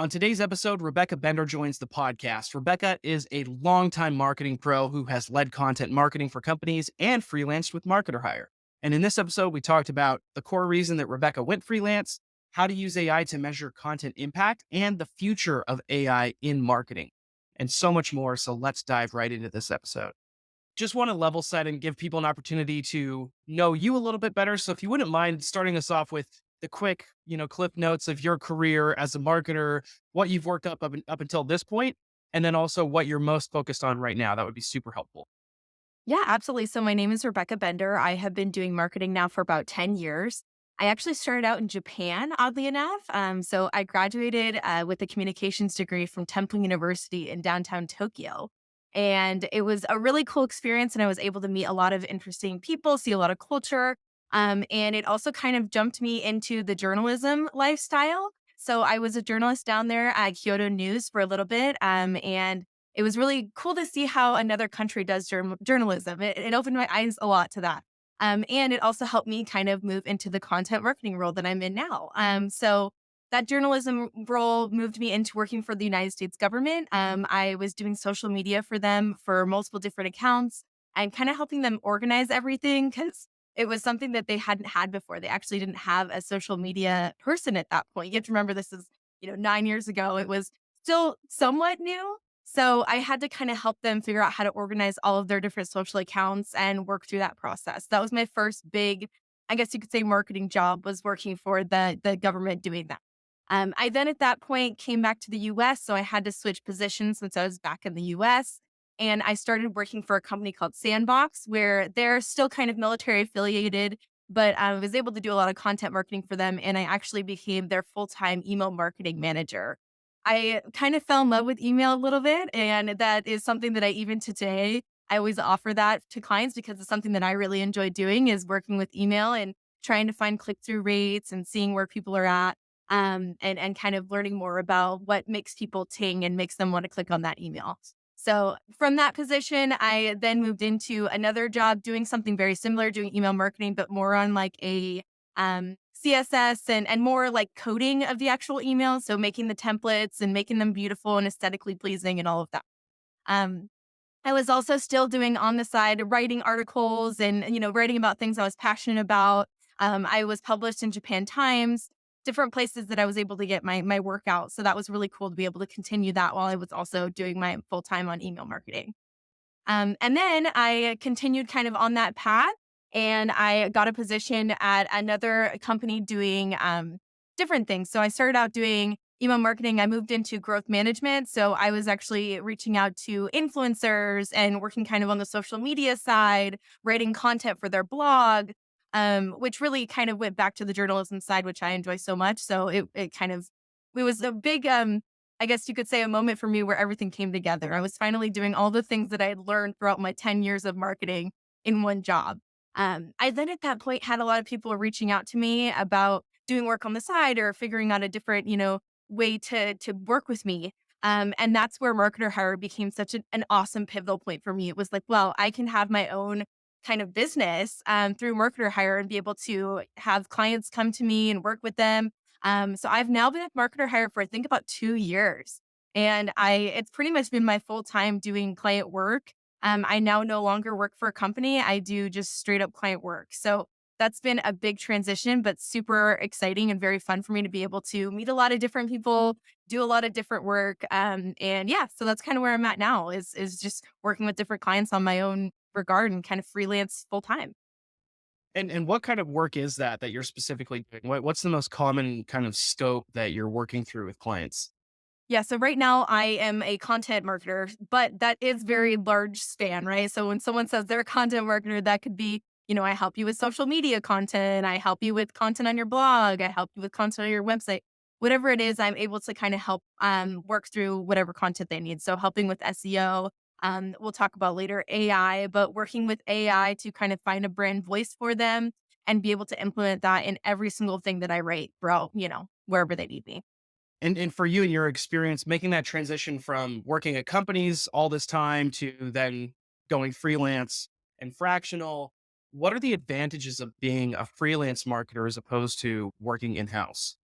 On today's episode, Rebecca Bender joins the podcast. Rebecca is a longtime marketing pro who has led content marketing for companies and freelanced with MarketerHire. And in this episode, we talked about the core reason that Rebecca went freelance, how to use AI to measure content impact, and the future of AI in marketing, and so much more. So let's dive right into this episode. Just want to level set and give people an opportunity to know you a little bit better. So if you wouldn't mind starting us off with the quick, clip notes of your career as a marketer, what you've worked up until this point, and then also what you're most focused on right now, that would be super helpful. Yeah, absolutely. So my name is Rebecca Bender. I have been doing marketing now for about 10 years. I actually started out in Japan, oddly enough. So I graduated with a communications degree from Temple University in downtown Tokyo. And it was a really cool experience. And I was able to meet a lot of interesting people, see a lot of culture. And it also kind of jumped me into the journalism lifestyle. So I was a journalist down there at Kyoto News for a little bit. And it was really cool to see how another country does journalism. It opened my eyes a lot to that. And it also helped me kind of move into the content marketing role that I'm in now. So that journalism role moved me into working for the United States government. I was doing social media for them for multiple different accounts and kind of helping them organize everything because it was something that they hadn't had before. They actually didn't have a social media person at that point. You have to remember this is, 9 years ago. It was still somewhat new, so I had to kind of help them figure out how to organize all of their different social accounts and work through that process. That was my first big, I guess you could say, marketing job, was working for the government doing that. I then at that point came back to the US. So I had to switch positions since I was back in the US. And I started working for a company called Sandbox, where they're still kind of military affiliated, but I was able to do a lot of content marketing for them. And I actually became their full time email marketing manager. I kind of fell in love with email a little bit, and that is something that I even today, I always offer that to clients because it's something that I really enjoy doing is working with email and trying to find click-through rates and seeing where people are at, and kind of learning more about what makes people ting and makes them want to click on that email. So from that position, I then moved into another job doing something very similar, doing email marketing, but more on like a CSS and more like coding of the actual email. So making the templates and making them beautiful and aesthetically pleasing and all of that. Um, I was also still doing on the side writing articles and writing about things I was passionate about. I was published in Japan Times, different places that I was able to get my work out. So that was really cool to be able to continue that while I was also doing my full time on email marketing. And then I continued kind of on that path and I got a position at another company doing different things. So I started out doing email marketing. I moved into growth management. So I was actually reaching out to influencers and working kind of on the social media side, writing content for their blog, which really kind of went back to the journalism side, which I enjoy so much. So it was a big I guess you could say, a moment for me where everything came together. I was finally doing all the things that I had learned throughout my 10 years of marketing in one job. I then at that point had a lot of people reaching out to me about doing work on the side or figuring out a different, way to work with me. And that's where Marketer Hire became such an awesome pivotal point for me. It was like, well, I can have my own kind of business through Marketer Hire and be able to have clients come to me and work with them. So I've now been at Marketer Hire for I think about 2 years. And it's pretty much been my full time doing client work. I now no longer work for a company. I do just straight up client work. So that's been a big transition, but super exciting and very fun for me to be able to meet a lot of different people, do a lot of different work. And yeah, so that's kind of where I'm at now is just working with different clients on my own regard and kind of freelance full time. And what kind of work is that you're specifically doing? What's the most common kind of scope that you're working through with clients? Yeah, so right now I am a content marketer, but that is very large span, right? So when someone says they're a content marketer, that could be, I help you with social media content, I help you with content on your blog, I help you with content on your website. Whatever it is, I'm able to kind of help work through whatever content they need. So helping with SEO, we'll talk about later AI, but working with AI to kind of find a brand voice for them and be able to implement that in every single thing that I write throughout, wherever they need me. And for you and your experience making that transition from working at companies all this time to then going freelance and fractional, what are the advantages of being a freelance marketer as opposed to working in-house?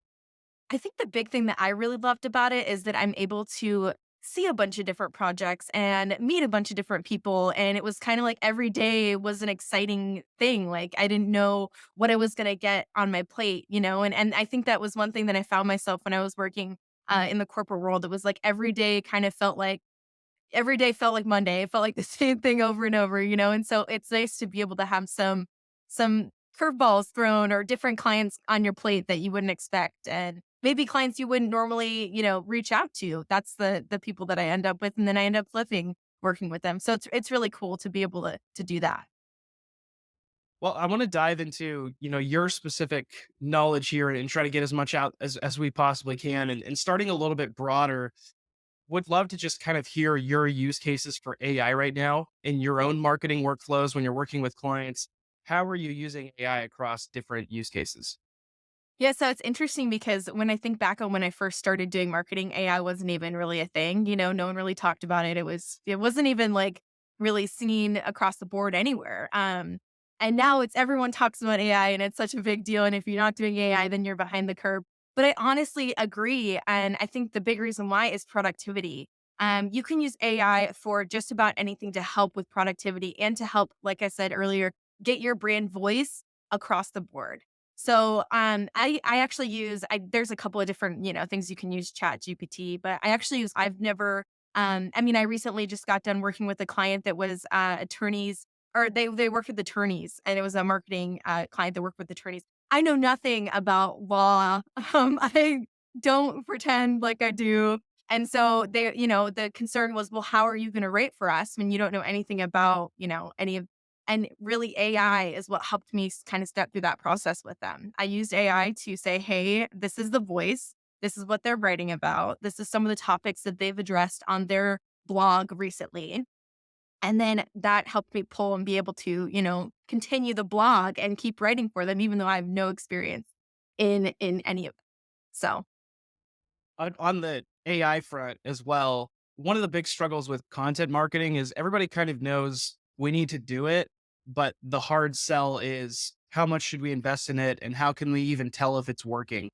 I think the big thing that I really loved about it is that I'm able to see a bunch of different projects and meet a bunch of different people. And it was kind of like every day was an exciting thing. Like I didn't know what I was going to get on my plate, and I think that was one thing that I found myself when I was working in the corporate world. It was like every day felt like Monday. It felt like the same thing over and over, and so it's nice to be able to have some curveballs thrown or different clients on your plate that you wouldn't expect, and maybe clients you wouldn't normally, reach out to. That's the people that I end up with, and then I end up flipping working with them. So it's really cool to be able to do that. Well, I want to dive into, your specific knowledge here and try to get as much out as we possibly can. And starting a little bit broader, would love to just kind of hear your use cases for AI right now in your own marketing workflows when you're working with clients. How are you using AI across different use cases? Yeah, so it's interesting because when I think back on when I first started doing marketing, AI wasn't even really a thing. No one really talked about it. It wasn't even like really seen across the board anywhere. And now it's everyone talks about AI and it's such a big deal. And if you're not doing AI, then you're behind the curve. But I honestly agree. And I think the big reason why is productivity. You can use AI for just about anything to help with productivity and to help, like I said earlier, get your brand voice across the board. So, I actually there's a couple of different, things you can use Chat GPT, but I've never, I mean, I recently just got done working with a client that was, attorneys or they worked with attorneys and it was a marketing, client that worked with attorneys. I know nothing about law. I don't pretend like I do. And so the concern was, well, how are you going to rate for us when you don't know anything about, any of and really, AI is what helped me kind of step through that process with them. I used AI to say, hey, this is the voice. This is what they're writing about. This is some of the topics that they've addressed on their blog recently. And then that helped me pull and be able to, continue the blog and keep writing for them, even though I have no experience in any of it. So On the AI front as well, one of the big struggles with content marketing is everybody kind of knows we need to do it, but the hard sell is how much should we invest in it and how can we even tell if it's working?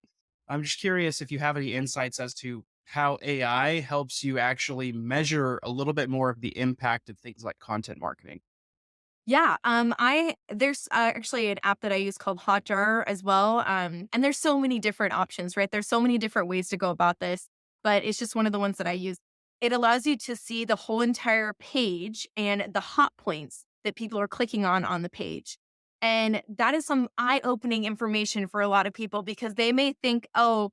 I'm just curious if you have any insights as to how AI helps you actually measure a little bit more of the impact of things like content marketing. yeah, I there's actually an app that I use called Hotjar as well. And there's so many different options, right? There's so many different ways to go about this, but it's just one of the ones that I use. It allows you to see the whole entire page and the hot points that people are clicking on the page. And that is some eye-opening information for a lot of people because they may think, oh,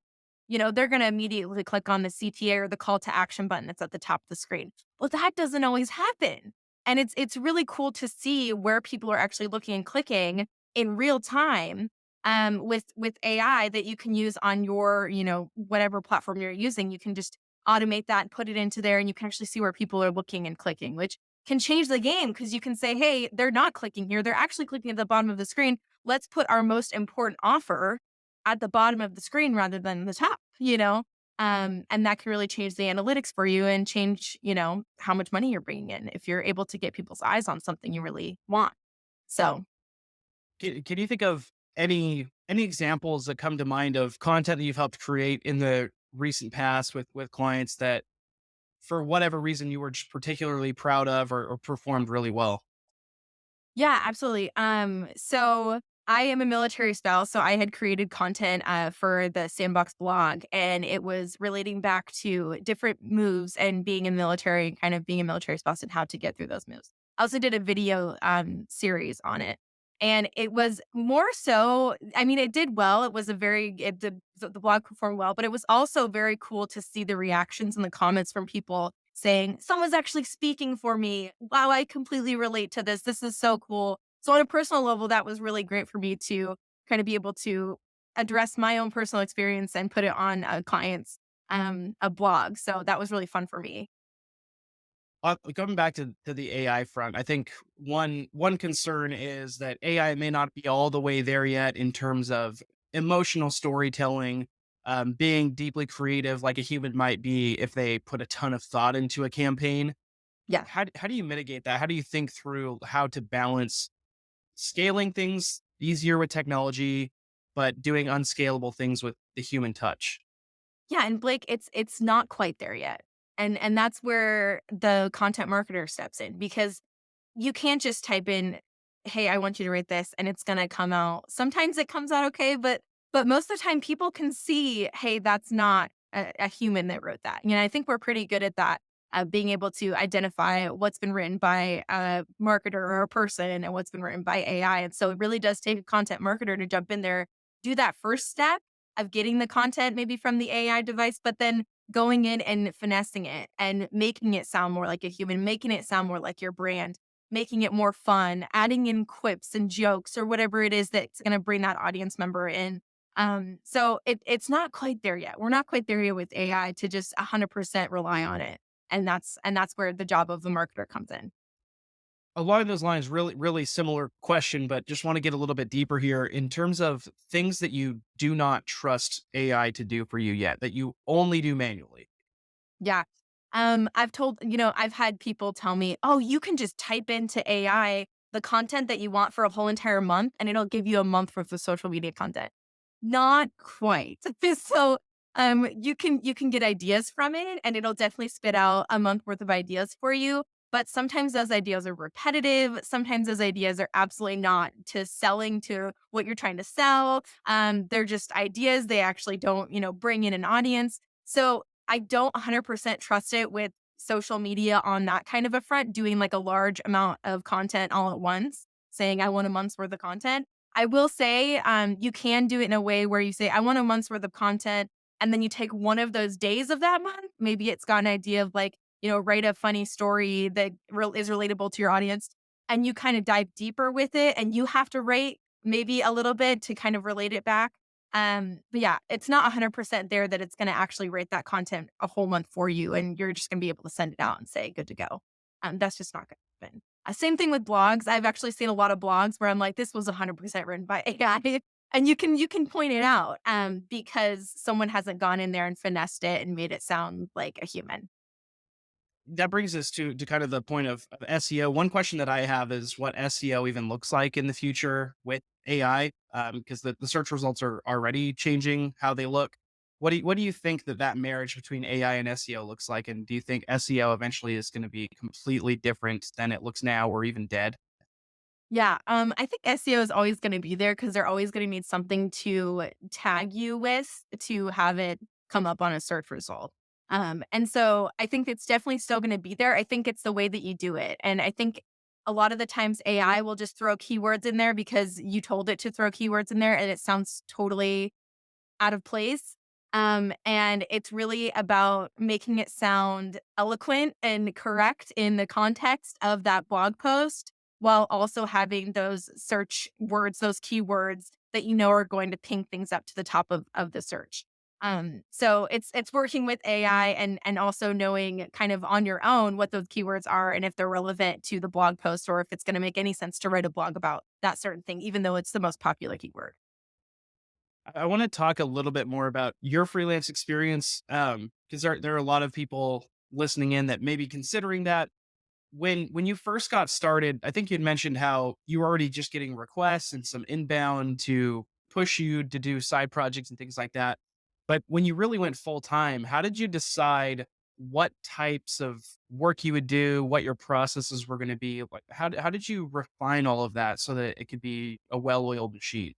they're going to immediately click on the CTA or the call to action button that's at the top of the screen. Well, that doesn't always happen, and it's really cool to see where people are actually looking and clicking in real time, with AI that you can use on your, whatever platform you're using. You can just automate that and put it into there, and you can actually see where people are looking and clicking, which can change the game because you can say, "Hey, they're not clicking here. They're actually clicking at the bottom of the screen. Let's put our most important offer at the bottom of the screen rather than the top." And that can really change the analytics for you and change, how much money you're bringing in if you're able to get people's eyes on something you really want. So, Can you think of any examples that come to mind of content that you've helped create in the recent past with clients that for whatever reason you were just particularly proud of or performed really well? yeah, absolutely. So I am a military spouse, so I had created content for the Sandbox blog, and it was relating back to different moves and being in the military, kind of being a military spouse and how to get through those moves. I also did a video series on it, and it was more so. I mean, it did well. The blog performed well, but it was also very cool to see the reactions and the comments from people saying, "Someone's actually speaking for me. Wow, I completely relate to this. This is so cool." So on a personal level, that was really great for me to kind of be able to address my own personal experience and put it on a client's a blog. So that was really fun for me. Going back to the AI front, I think one concern is that AI may not be all the way there yet in terms of emotional storytelling, being deeply creative like a human might be if they put a ton of thought into a campaign. Yeah. How do you mitigate that? How do you think through how to balance scaling things easier with technology, but doing unscalable things with the human touch? Yeah, and Blake, it's not quite there yet. And that's where the content marketer steps in because you can't just type in, "Hey, I want you to rate this," and it's gonna come out. Sometimes it comes out okay, but most of the time people can see, "Hey, that's not a human that wrote that." I think we're pretty good at that, being able to identify what's been written by a marketer or a person and what's been written by AI. And so it really does take a content marketer to jump in there, do that first step of getting the content maybe from the AI device, but then going in and finessing it and making it sound more like a human, making it sound more like your brand, making it more fun, adding in quips and jokes or whatever it is that's going to bring that audience member in. So it's not quite there yet. We're not quite there yet with AI to just 100% rely on it. And that's where the job of the marketer comes in. Along those lines, really similar question, but just want to get a little bit deeper here in terms of things that you do not trust AI to do for you yet, that you only do manually. Yeah. I've had people tell me, "Oh, you can just type into AI the content that you want for a whole entire month and it'll give you a month worth of social media content." Not quite. So, you can get ideas from it and it'll definitely spit out a month worth of ideas for you, but sometimes those ideas are repetitive, sometimes those ideas are absolutely not to selling to what you're trying to sell. They're just ideas, they actually don't, bring in an audience. So, I don't 100% trust it with social media on that kind of a front, doing like a large amount of content all at once, saying I want a month's worth of content. I will say, you can do it in a way where you say, I want a month's worth of content. And then you take one of those days of that month. Maybe it's got an idea of like, write a funny story that is relatable to your audience. And you kind of dive deeper with it. And you have to rate maybe a little bit to kind of relate it back. But yeah, it's not 100% there that it's going to actually rate that content a whole month for you. And you're just going to be able to send it out and say, good to go. That's just not going to happen. Same thing with blogs. I've actually seen a lot of blogs where I'm like, this was 100% written by AI. And you can point it out because someone hasn't gone in there and finessed it and made it sound like a human. That brings us to kind of the point of SEO. One question that I have is what SEO even looks like in the future with AI, because the search results are already changing how they look. What do you think that marriage between AI and SEO looks like, and do you think SEO eventually is going to be completely different than it looks now, or even dead? Yeah, I think SEO is always going to be there because they're always going to need something to tag you with to have it come up on a search result. And so I think it's definitely still going to be there. I think it's the way that you do it. And I think a lot of the times AI will just throw keywords in there because you told it to throw keywords in there and it sounds totally out of place. And it's really about making it sound eloquent and correct in the context of that blog post while also having those search words, those keywords that are going to ping things up to the top of the search. So it's working with AI and also knowing kind of on your own what those keywords are and if they're relevant to the blog post or if it's going to make any sense to write a blog about that certain thing, even though it's the most popular keyword. I want to talk a little bit more about your freelance experience, because there are a lot of people listening in that may be considering that. When you first got started, I think you'd mentioned how you were already just getting requests and some inbound to push you to do side projects and things like that. But when you really went full time, how did you decide what types of work you would do, what your processes were going to be? Like, how did you refine all of that so that it could be a well-oiled machine?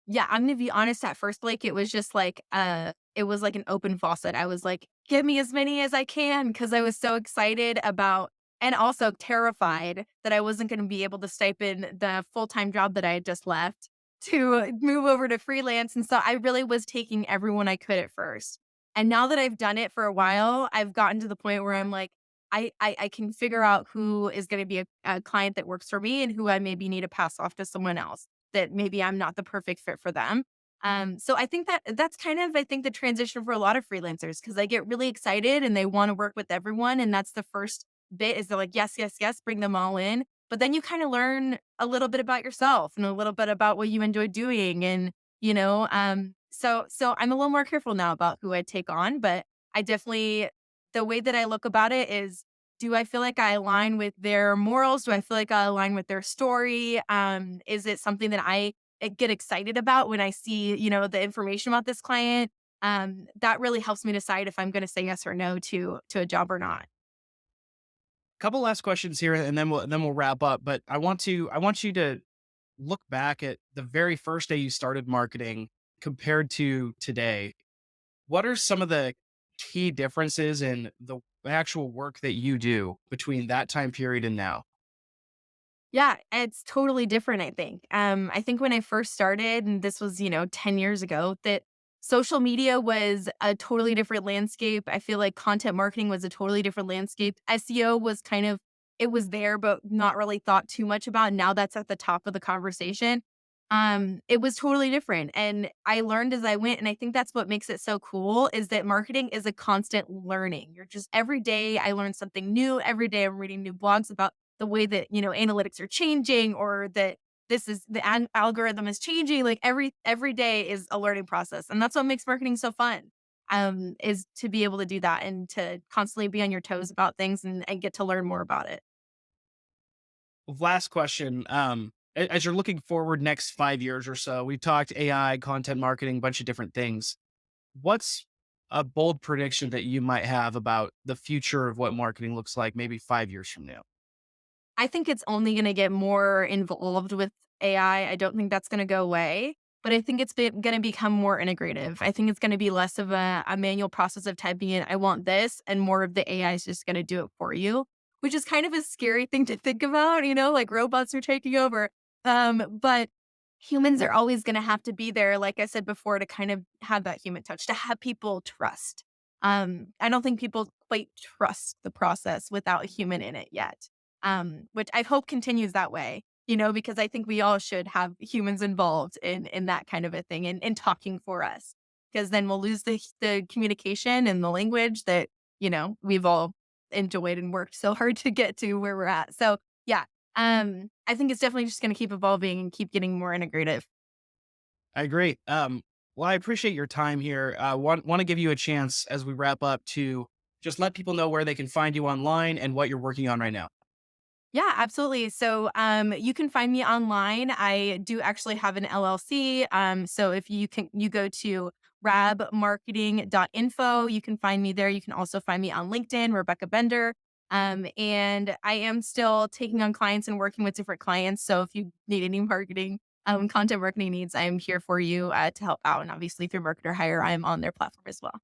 Yeah, I'm gonna be honest, at first, Blake, it was just like, it was like an open faucet. I was like, "Give me as many as I can," because I was so excited about and also terrified that I wasn't gonna be able to stipend the full-time job that I had just left to move over to freelance, and so I really was taking everyone I could at first. And now that I've done it for a while, I've gotten to the point where I'm like, I can figure out who is gonna be a client that works for me and who I maybe need to pass off to someone else that maybe I'm not the perfect fit for them. So I think that's kind of, I think, the transition for a lot of freelancers because they get really excited and they want to work with everyone. And that's the first bit is they're like, yes, yes, yes, bring them all in. But then you kind of learn a little bit about yourself and a little bit about what you enjoy doing. And, so I'm a little more careful now about who I take on, but I definitely, the way that I look about it is do I feel like I align with their morals? Do I feel like I align with their story? Is it something that I get excited about when I see, the information about this client? that really helps me decide if I'm going to say yes or no to a job or not. Couple last questions here, and then we'll wrap up. But I want you to look back at the very first day you started marketing compared to today. What are some of the key differences in the actual work that you do between that time period and now? Yeah, it's totally different, I think. I think when I first started, and this was, 10 years ago, that social media was a totally different landscape. I feel like content marketing was a totally different landscape. SEO was kind of, it was there, but not really thought too much about. Now that's at the top of the conversation. It was totally different. And I learned as I went. And I think that's what makes it so cool is that marketing is a constant learning. You're just every day I learn something new. Every day I'm reading new blogs about the way that, analytics are changing or that this is the algorithm is changing. Like every day is a learning process. And that's what makes marketing so fun. Is to be able to do that and to constantly be on your toes about things and get to learn more about it. Last question. As you're looking forward next 5 years or so, we talked AI, content marketing, a bunch of different things. What's a bold prediction that you might have about the future of what marketing looks like maybe 5 years from now? I think it's only gonna get more involved with AI. I don't think that's gonna go away, but I think it's gonna become more integrative. I think it's gonna be less of a manual process of typing in, "I want this," and more of the AI is just gonna do it for you, which is kind of a scary thing to think about, like robots are taking over. But humans are always gonna have to be there, like I said before, to kind of have that human touch, to have people trust. I don't think people quite trust the process without a human in it yet, which I hope continues that way, because I think we all should have humans involved in that kind of a thing and talking for us, because then we'll lose the communication and the language that we've all enjoyed and worked so hard to get to where we're at. So yeah, I think it's definitely just going to keep evolving and keep getting more integrative. I agree. Well, I appreciate your time here. Want to give you a chance as we wrap up to just let people know where they can find you online and what you're working on right now. Yeah, absolutely. So, you can find me online. I do actually have an LLC. So if you go to rabmarketing.info, you can find me there. You can also find me on LinkedIn, Rebecca Bender. And I am still taking on clients and working with different clients. So if you need any marketing, content marketing needs, I am here for you to help out. And obviously through Marketer Hire, I am on their platform as well.